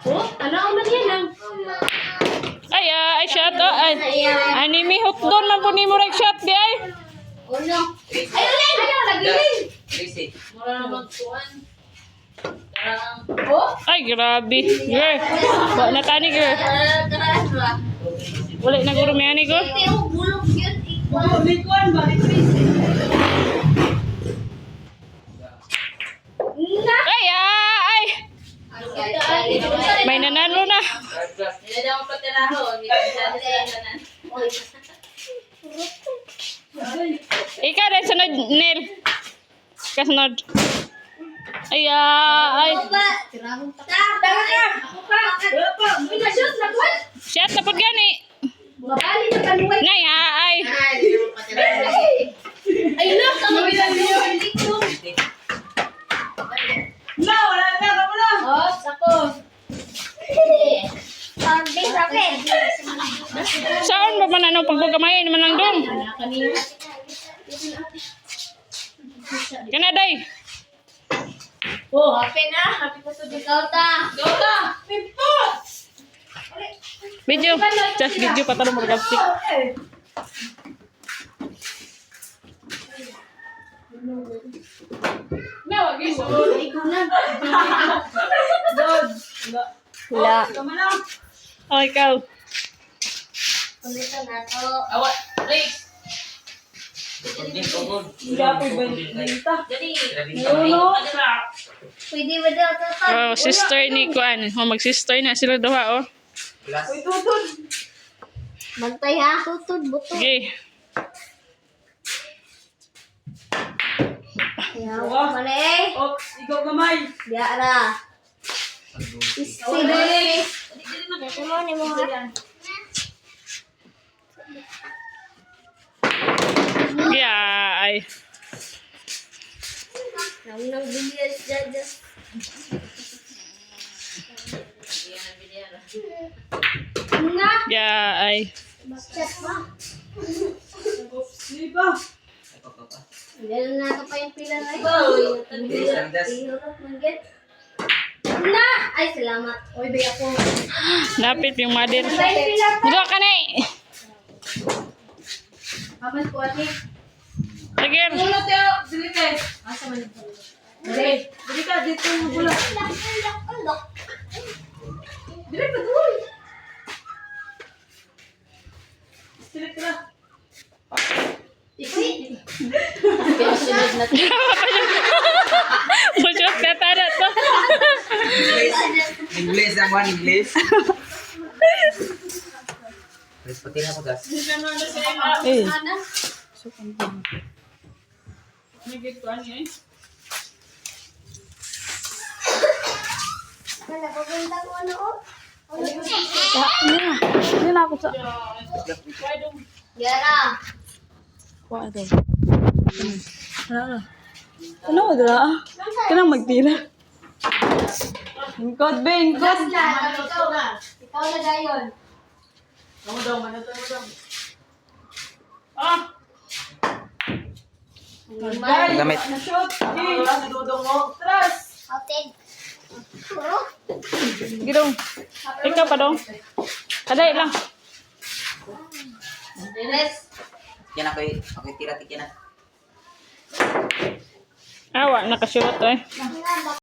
Oh, ano ang man lang? Ay, shot oh. Ay, anime hotdog man po ni mo rag shot di ay. Oh no. Ayaw, lagi. Basic. Mura na magkuhan. Oh? Ay, grabe. Girl. Wa na tani girl. Karas ba? Wala na guro may ani girl. Pero bulog yun. Ay, ay. May nanalo na. Nila daw ang patiraho. Ikaw rin sunod, Nel. Kasunod. Ay, ay. Shot na po gani. Nay, ay. Ay, look! Ano yun? Oh, sako. Saan ba man anong pagbugamay naman lang dong? Kana day. Oh, happy na. Happy ka sa Gauta. Gauta! Video. Just video pa talo mo kapsik. Wala. Oh, ikaw. Ulitan na to. Awat, please. Pagod. Jadi, pwede ba daw ito? Oh, sister ni Kuan. Oh, mag-sister na sila duha, oh. Bantay ha, tutod, buto. Okay. Ayaw, mali. Ikaw gamay. Diara. Sige. Ito mo ni mo ha. Yeah, ay. Nang bilyan dyan. Nga. Yeah, ay. Chat ba? Sige pa. Meron na ito pa yung pila na Bilis lang, Das. Na! Ay, salamat. Oy, bay ako. Napit yung mother. May pila pa. Dito ka na eh. Papas ko ate. Sige. Ulo tayo. Dili ka. Asa man ito? Dili ka. Dito yung bula. Dili ka doon. Dili ka. Isi. Pero sunod na ito. Musyok ka tada to. English ang one English. Please pati na ko gas. Eh. Ana? Nagit ko ani eh. Wala ko ganda ko ano oh. Hindi na ako sa... Yara. Kuha ito. Ano mo dira? Kanang magtira. Ingkod be, ingkod. Ikaw na. Ikaw na dayon. Ah! Gamit. Na-shoot. Wala si Dudong mo. Tras. Outing. Puro. Gidong. Ikaw pa dong. Kaday lang. Renes. Yan ako tira-tik yan. Awa, nakasuot eh.